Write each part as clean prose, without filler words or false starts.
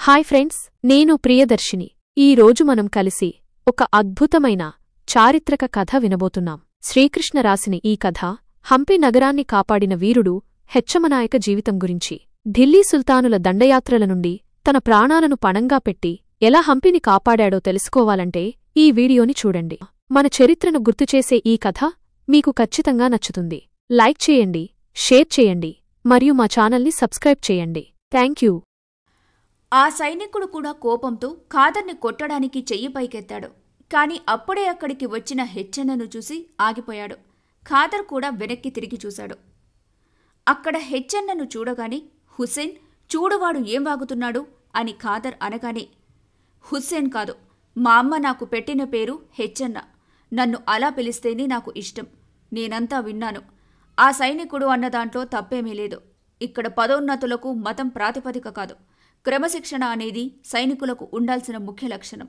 Hi friends, నేను ప్రియదర్శిని. ఈ రోజు మనం కలిసి ఒక అద్భుతమైన చారిత్రక కథ వినబోతున్నాం. శ్రీకృష్ణ రాసిన ఈ కథ హంపి నగరాన్ని కాపాడిన వీరుడు హెచ్చమనాయక జీవితం గురించి. ఢిల్లీ సుల్తానుల దండయాత్రల నుండి తన ప్రాణాలను పణంగా పెట్టి ఎలా హంపిని కాపాడాడో తెలుసుకోవాలంటే ఈ వీడియోని చూడండి. మన చరిత్రను గుర్తుచేసే ఈ కథ మీకు ఖచ్చితంగా నచ్చుతుంది. లైక్ చేయండి, షేర్ చేయండి మరియు మా ఛానల్ని సబ్స్క్రైబ్ చేయండి. Thank you. ఆ సైనికుడు కూడా కోపంతో ఖాదర్ని కొట్టడానికి చెయ్యి పైకెత్తాడు. కాని అప్పుడే అక్కడికి వచ్చిన హెచ్చెన్నను చూసి ఆగిపోయాడు. ఖాదర్ కూడా వెనక్కి తిరిగి చూశాడు. అక్కడ హెచ్చెన్నను చూడగానే, హుస్సేన్, చూడువాడు ఏం వాగుతున్నాడు అని ఖాదర్ అనగానే, హుస్సేన్ కాదు, మా అమ్మ నాకు పెట్టిన పేరు హెచ్చెన్న. నన్ను అలా పిలిస్తేనే నాకు ఇష్టం. నేనంతా విన్నాను. ఆ సైనికుడు అన్నదాంట్లో తప్పేమీ లేదు. ఇక్కడ పదోన్నతులకు మతం ప్రాతిపదిక కాదు. క్రమశిక్షణ అనేది సైనికులకు ఉండాల్సిన ముఖ్య లక్షణం.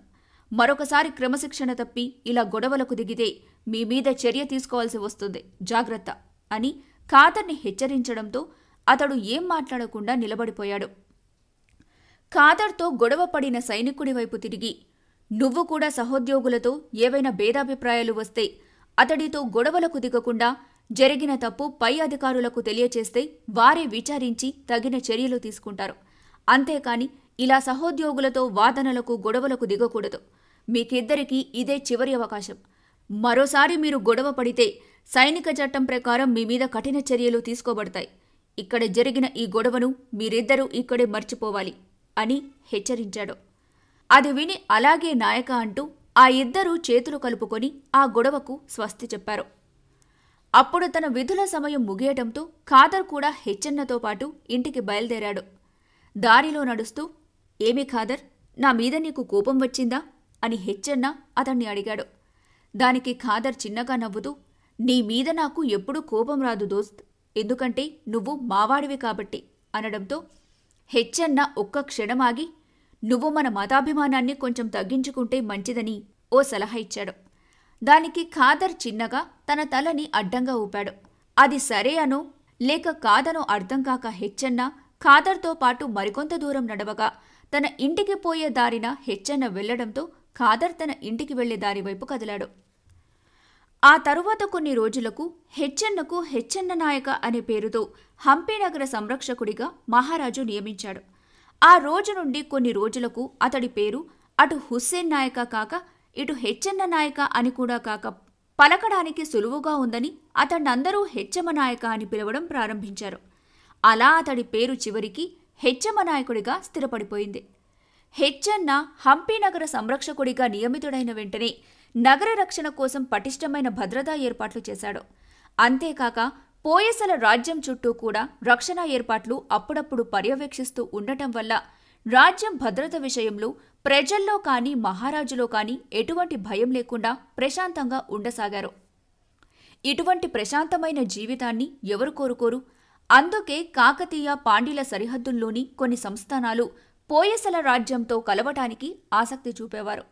మరొకసారి క్రమశిక్షణ తప్పి ఇలా గొడవలకు దిగితే మీ మీద చర్య తీసుకోవాల్సి వస్తుంది, జాగ్రత్త అని ఖాదర్ని హెచ్చరించడంతో అతడు ఏం మాట్లాడకుండా నిలబడిపోయాడు. ఖాదర్తో గొడవ పడిన సైనికుడి వైపు తిరిగి, నువ్వు కూడా సహోద్యోగులతో ఏవైనా భేదాభిప్రాయాలు వస్తే అతడితో గొడవలకు దిగకుండా జరిగిన తప్పు పై అధికారులకు తెలియచేస్తే వారే విచారించి తగిన చర్యలు తీసుకుంటారు. అంతేకాని ఇలా సహోద్యోగులతో వాదనలకు గొడవలకు దిగకూడదు. మీకిద్దరికీ ఇదే చివరి అవకాశం. మరోసారి మీరు గొడవ పడితే సైనిక చట్టం ప్రకారం మీ మీద కఠిన చర్యలు తీసుకోబడతాయి. ఇక్కడ జరిగిన ఈ గొడవను మీరిద్దరూ ఇక్కడే మర్చిపోవాలి అని హెచ్చరించాడు. అది విని అలాగే నాయక అంటూ ఆ ఇద్దరూ చేతులు కలుపుకొని ఆ గొడవకు స్వస్తి చెప్పారు. అప్పుడు తన విధుల సమయం ముగియటంతో ఖాదర్ కూడా హెచ్చెన్నతో పాటు ఇంటికి బయలుదేరాడు. దారిలో నడుస్తూ, ఏమి ఖాదర్, నా మీద నీకు కోపం వచ్చిందా అని హెచ్చెన్న అతన్ని అడిగాడు. దానికి ఖాదర్ చిన్నగా నవ్వుతూ, నీ మీద నాకు ఎప్పుడూ కోపం రాదు దోస్త్, ఎందుకంటే నువ్వు మావాడివి కాబట్టి అనడంతో హెచ్చెన్న ఒక్క క్షణమాగి, నువ్వు మన మతాభిమానాన్ని కొంచెం తగ్గించుకుంటే మంచిదని ఓ సలహా ఇచ్చాడు. దానికి ఖాదర్ చిన్నగా తన తలని అడ్డంగా ఊపాడు. అది సరే అనో లేక కాదనో అర్థం కాక హెచ్చెన్న ఖాదర్తో పాటు మరికొంత దూరం నడవగా తన ఇంటికి పోయే దారిన హెచ్చెన్న వెళ్లడంతో ఖాదర్ తన ఇంటికి వెళ్లే దారి వైపు కదిలాడు. ఆ తరువాత కొన్ని రోజులకు హెచ్చెన్నకు హెచ్చెన్న నాయక అనే పేరుతో హంపి నగర సంరక్షకుడిగా మహారాజు నియమించాడు. ఆ రోజు నుండి కొన్ని రోజులకు అతడి పేరు అటు హుస్సేన్ నాయక కాక ఇటు హెచ్చెన్న నాయక అని కూడా కాక పలకడానికి సులువుగా ఉందని అతన్నందరూ హెచ్చమ నాయక అని పిలవడం ప్రారంభించారు. అలా అతడి పేరు చివరికి హెచ్చమ నాయకుడిగా స్థిరపడిపోయింది. హెచ్చెన్న హంపి నగర సంరక్షకుడిగా నియమితుడైన వెంటనే నగర రక్షణ కోసం పటిష్టమైన భద్రతా ఏర్పాట్లు చేశాడు. అంతేకాక పోయసల రాజ్యం చుట్టూ కూడా రక్షణ ఏర్పాట్లు అప్పుడప్పుడు పర్యవేక్షిస్తూ ఉండటం వల్ల రాజ్యం భద్రత విషయంలో ప్రజల్లో కానీ మహారాజులో కానీ ఎటువంటి భయం లేకుండా ప్రశాంతంగా ఉండసాగారు. ఇటువంటి ప్రశాంతమైన జీవితాన్ని ఎవరు కోరుకోరు? అందుకే కాకతీయ పాండ్యుల సరిహద్దుల్లోని కొన్ని సంస్థానాలు పోయసల రాజ్యంతో కలవటానికి ఆసక్తి చూపేవారు.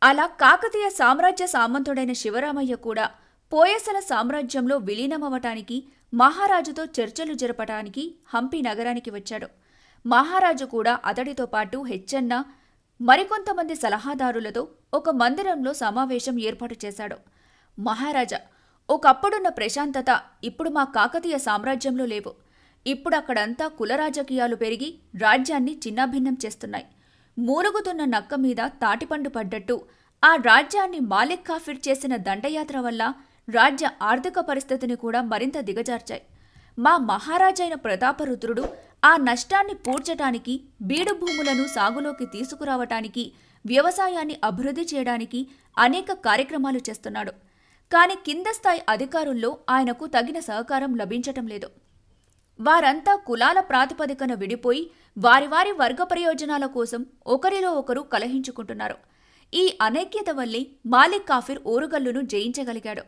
అలా కాకతీయ సామ్రాజ్య సామంతుడైన శివరామయ్య కూడా పోయసల సామ్రాజ్యంలో విలీనమవటానికి మహారాజుతో చర్చలు జరపటానికి హంపి నగరానికి వచ్చాడు. మహారాజు కూడా అతడితో పాటు హెచ్చెన్న మరికొంతమంది సలహాదారులతో ఒక మందిరంలో సమావేశం ఏర్పాటు చేశాడు. మహారాజా, ఒకప్పుడున్న ప్రశాంతత ఇప్పుడు మా కాకతీయ సామ్రాజ్యంలో లేవు. ఇప్పుడు అక్కడంతా కుల రాజకీయాలు పెరిగి రాజ్యాన్ని చిన్నాభిన్నం చేస్తున్నాయి. మూలుగుతున్న నక్క మీద తాటిపండు పడ్డట్టు ఆ రాజ్యాన్ని మాలిక్ కాఫిర్ చేసిన దండయాత్ర వల్ల రాజ్య ఆర్థిక పరిస్థితిని కూడా మరింత దిగజార్చాయి. మా మహారాజైన ప్రతాపరుద్రుడు ఆ నష్టాన్ని పూడ్చటానికి, బీడు భూములను సాగులోకి తీసుకురావటానికి, వ్యవసాయాన్ని అభివృద్ధి చేయడానికి అనేక కార్యక్రమాలు చేస్తున్నాడు. కాని కింద స్థాయి అధికారుల్లో ఆయనకు తగిన సహకారం లభించటం లేదు. వారంతా కులాల ప్రాతిపదికన విడిపోయి వారి వారి వర్గ ప్రయోజనాల కోసం ఒకరిలో ఒకరు కలహించుకుంటున్నారు. ఈ అనైక్యత వల్లే మాలిక్ కాఫిర్ ఓరుగల్లును జయించగలిగాడు.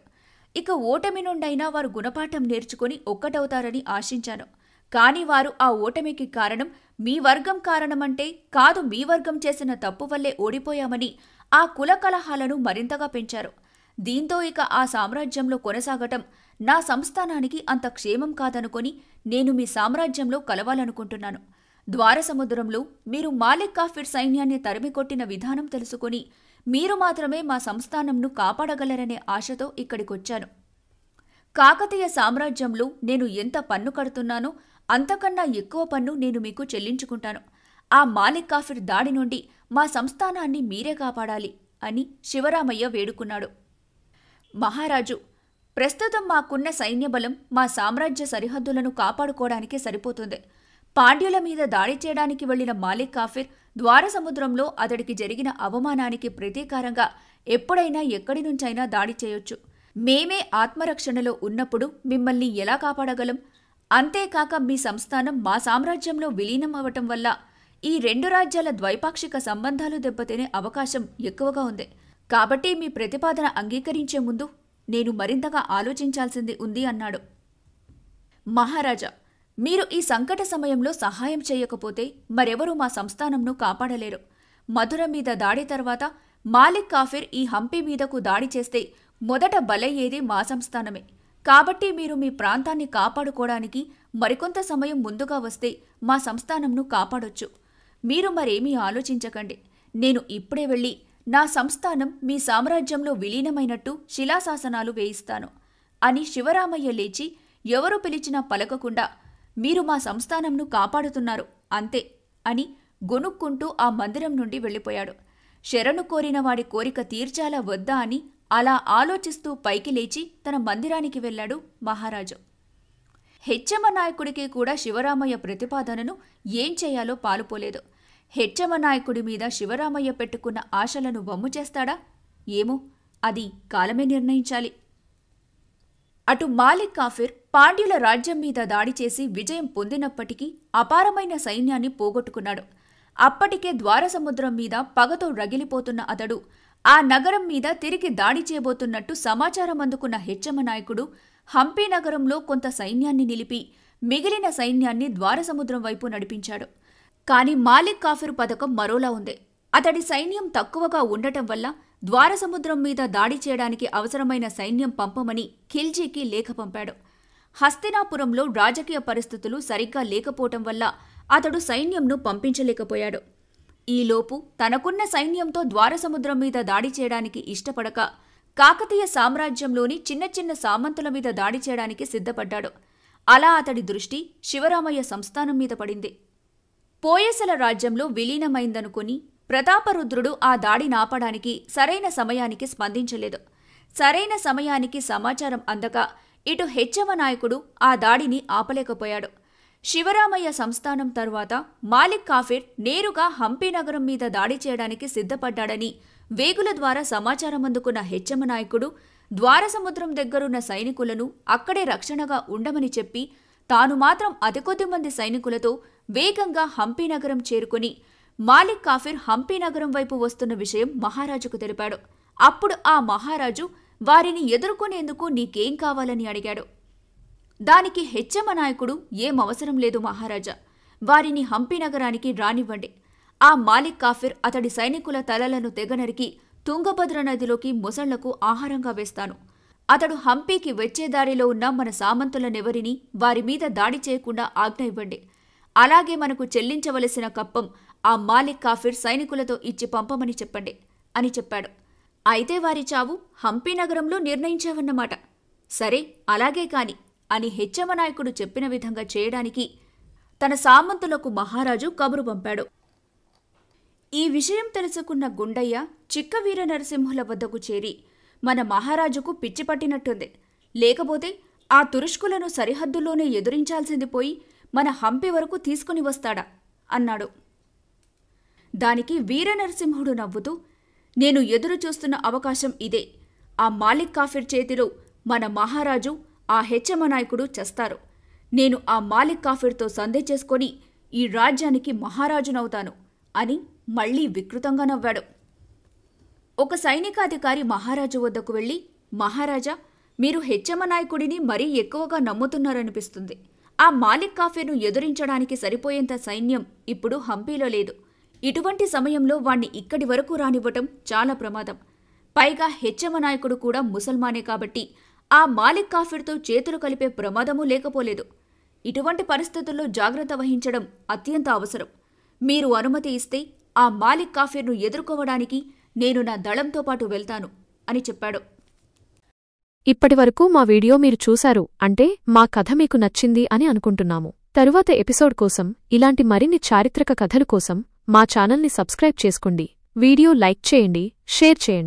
ఇక ఓటమి నుండైనా వారు గుణపాఠం నేర్చుకుని ఒక్కటవుతారని ఆశించాను. కాని వారు ఆ ఓటమికి కారణం మీ వర్గం కారణమంటే కాదు, మీ వర్గం చేసిన తప్పు వల్లే ఓడిపోయామని ఆ కుల కలహాలను మరింతగా పెంచారు. దీంతో ఇక ఆ సామ్రాజ్యంలో కొనసాగటం నా సంస్థానానికి అంత క్షేమం కాదనుకొని నేను మీ సామ్రాజ్యంలో కలవాలనుకుంటున్నాను. ద్వారసముద్రంలో మీరు మాలిక్ కాఫిర్ సైన్యాన్ని తరిమికొట్టిన విధానం తెలుసుకుని మీరు మాత్రమే మా సంస్థానంను కాపాడగలరనే ఆశతో ఇక్కడికొచ్చాను. కాకతీయ సామ్రాజ్యంలో నేను ఎంత పన్ను కడుతున్నానో అంతకన్నా ఎక్కువ పన్ను నేను మీకు చెల్లించుకుంటాను. ఆ మాలిక్ కాఫిర్ దాడి నుండి మా సంస్థానాన్ని మీరే కాపాడాలి అని శివరామయ్య వేడుకున్నాడు. మహారాజు, ప్రస్తుతం మాకున్న సైన్యబలం మా సామ్రాజ్య సరిహద్దులను కాపాడుకోవడానికి సరిపోతుంది. పాండ్యుల మీద దాడి చేయడానికి వెళ్లిన మాలిక్ కాఫిర్ ద్వారసముద్రంలో అతడికి జరిగిన అవమానానికి ప్రతీకారంగా ఎప్పుడైనా ఎక్కడి నుంచైనా దాడి చేయొచ్చు. మేమే ఆత్మరక్షణలో ఉన్నప్పుడు మిమ్మల్ని ఎలా కాపాడగలం? అంతేకాక మీ సంస్థానం మా సామ్రాజ్యంలో విలీనం అవ్వటం వల్ల ఈ రెండు రాజ్యాల ద్వైపాక్షిక సంబంధాలు దెబ్బతినే అవకాశం ఎక్కువగా ఉంది. కాబట్టి మీ ప్రతిపాదన అంగీకరించే ముందు నేను మరింతగా ఆలోచించాల్సింది ఉంది అన్నాడు. మహారాజా, మీరు ఈ సంకట సమయంలో సహాయం చేయకపోతే మరెవరూ మా సంస్థానంను కాపాడలేరు. మధుర మీద దాడి తర్వాత మాలిక్ కాఫిర్ ఈ హంపి మీదకు దాడి చేస్తే మొదట బలయ్యేది మా సంస్థానమే. కాబట్టి మీరు మీ ప్రాంతాన్ని కాపాడుకోవడానికి మరికొంత సమయం ముందుగా వస్తే మా సంస్థానంను కాపాడొచ్చు. మీరు మరేమీ ఆలోచించకండి. నేను ఇప్పుడే వెళ్ళి నా సంస్థానం మీ సామ్రాజ్యంలో విలీనమైనట్టు శిలాశాసనాలు వేయిస్తాను అని శివరామయ్య లేచి ఎవరు పిలిచినా పలకకుండా మీరు మా సంస్థానంను కాపాడుతున్నారు అంతే అని గొనుక్కుంటూ ఆ మందిరం నుండి వెళ్ళిపోయాడు. శరణు కోరిన వాడి కోరిక తీర్చాలా వద్దా అని అలా ఆలోచిస్తూ పైకి లేచి తన మందిరానికి వెళ్లాడు మహారాజు. హెచ్చమ నాయకుడికి కూడా శివరామయ్య ప్రతిపాదనను ఏం చేయాలో పాలుపోలేదు. హెచ్చమ నాయకుడి మీద శివరామయ్య పెట్టుకున్న ఆశలను వమ్ము చేస్తాడా? ఏమో, అది కాలమే నిర్ణయించాలి. అటు మాలిక్ కాఫిర్ పాండ్యుల రాజ్యం మీద దాడి చేసి విజయం పొందినప్పటికీ అపారమైన సైన్యాన్ని పోగొట్టుకున్నాడు. అప్పటికే ద్వారసముద్రం మీద పగతో రగిలిపోతున్న అతడు ఆ నగరం మీద తిరిగి దాడి చేయబోతున్నట్టు సమాచారం అందుకున్న హెచ్చమ నాయకుడు హంపి నగరంలో కొంత సైన్యాన్ని నిలిపి మిగిలిన సైన్యాన్ని ద్వారసముద్రం వైపు నడిపించాడు. కాని మాలిక్ కాఫిర్ పథకం మరోలా ఉంది. అతడి సైన్యం తక్కువగా ఉండటం వల్ల ద్వారసముద్రం మీద దాడి చేయడానికి అవసరమైన సైన్యం పంపమని ఖిల్జీకి లేఖ పంపాడు. హస్తినాపురంలో రాజకీయ పరిస్థితులు సరిగ్గా లేకపోవటం వల్ల అతడు సైన్యంను పంపించలేకపోయాడు. ఈలోపు తనకున్న సైన్యంతో ద్వారసముద్రం మీద దాడి చేయడానికి ఇష్టపడక కాకతీయ సామ్రాజ్యంలోని చిన్న చిన్న సామంతుల మీద దాడి చేయడానికి సిద్ధపడ్డాడు. అలా అతడి దృష్టి శివరామయ్య సంస్థానం మీద పడింది. పోయసల రాజ్యంలో విలీనమైందనుకుని ప్రతాపరుద్రుడు ఆ దాడి నాపడానికి సరైన సమయానికి స్పందించలేదు. సరైన సమయానికి సమాచారం అందక ఇటు హెచ్చమ నాయకుడు ఆ దాడిని ఆపలేకపోయాడు. శివరామయ్య సంస్థానం తరువాత మాలిక్ కాఫిర్ నేరుగా హంపి నగరం మీద దాడి చేయడానికి సిద్ధపడ్డాడని వేగుల ద్వారా సమాచారం అందుకున్న హెచ్చమ నాయకుడు ద్వారసముద్రం దగ్గరున్న సైనికులను అక్కడే రక్షణగా ఉండమని చెప్పి తాను మాత్రం అతి కొద్ది మంది సైనికులతో వేగంగా హంపి నగరం చేరుకుని మాలిక్ కాఫిర్ హంపి నగరం వైపు వస్తున్న విషయం మహారాజుకు తెలిపాడు. అప్పుడు ఆ మహారాజు వారిని ఎదుర్కొనేందుకు నీకేం కావాలని అడిగాడు. దానికి హెచ్చమ నాయకుడు ఏమవసరం లేదు మహారాజా, వారిని హంపి నగరానికి రానివ్వండి. ఆ మాలిక్ కాఫిర్ అతడి సైనికుల తలలను తెగనరికి తుంగభద్ర నదిలోకి మొసళ్లకు ఆహారంగా వేస్తాను. అతడు హంపీకి వచ్చేదారిలో ఉన్న మన సామంతులనెవరినీ వారి మీద దాడి చేయకుండా ఆజ్ఞ ఇవ్వండి. అలాగే మనకు చెల్లించవలసిన కప్పం ఆ మాలిక్ కాఫిర్ సైనికులతో ఇచ్చి పంపమని చెప్పండి అని చెప్పాడు. అయితే వారి చావు హంపి నగరంలో నిర్ణయించావన్నమాట. సరే, అలాగే కాని అని హెచ్చమ నాయకుడు చెప్పిన విధంగా చేయడానికి తన సామంతులకు మహారాజు కబురు పంపాడు. ఈ విషయం తెలుసుకున్న గుండయ్య చిక్కవీర నరసింహుల వద్దకు చేరి మన మహారాజుకు పిచ్చి పట్టినట్టుంది, లేకపోతే ఆ తురుష్కులను సరిహద్దుల్లోనే ఎదురించాల్సింది పోయి మన హంపి వరకు తీసుకుని వస్తాడా అన్నాడు. దానికి వీరనరసింహుడు నవ్వుతూ, నేను ఎదురు చూస్తున్న అవకాశం ఇదే. ఆ మాలిక్ కాఫిర్ చేతిలో మన మహారాజు ఆ హెచ్చమ నాయకుడు చస్తారు. నేను ఆ మాలిక్ కాఫిర్తో సంధి చేసుకొని ఈ రాజ్యానికి మహారాజునవుతాను అని మళ్లీ వికృతంగా నవ్వాడు. ఒక సైనికాధికారి మహారాజు వద్దకు వెళ్లి, మహారాజా, మీరు హెచ్చమ నాయకుడిని మరీ ఎక్కువగా నమ్ముతున్నారనిపిస్తుంది. ఆ మాలిక్ కాఫిర్ను ఎదురించడానికి సరిపోయేంత సైన్యం ఇప్పుడు హంపీలో లేదు. ఇటువంటి సమయంలో వాణ్ణి ఇక్కడి వరకు రానివ్వటం చాలా ప్రమాదం. పైగా హెచ్చమ నాయకుడు కూడా ముసల్మానే కాబట్టి ఆ మాలిక్ కాఫిర్తో చేతులు కలిపే ప్రమాదమూ లేకపోలేదు. ఇటువంటి పరిస్థితుల్లో జాగ్రత్త వహించడం అత్యంత అవసరం. మీరు అనుమతి ఇస్తే ఆ మాలిక్ కాఫీర్ను ఎదుర్కోవడానికి నేను నా దళంతో పాటు వెళ్తాను అని చెప్పాడు. ఇప్పటివరకు మా వీడియో మీరు చూశారు అంటే మా కథ మీకు నచ్చింది అని అనుకుంటున్నాము. తరువాత ఎపిసోడ్ కోసం ఇలాంటి మరిన్ని చారిత్రక కథలు కోసం మా ఛానల్ని సబ్స్క్రైబ్ చేసుకోండి. వీడియో లైక్ చేయండి, షేర్ చేయండి.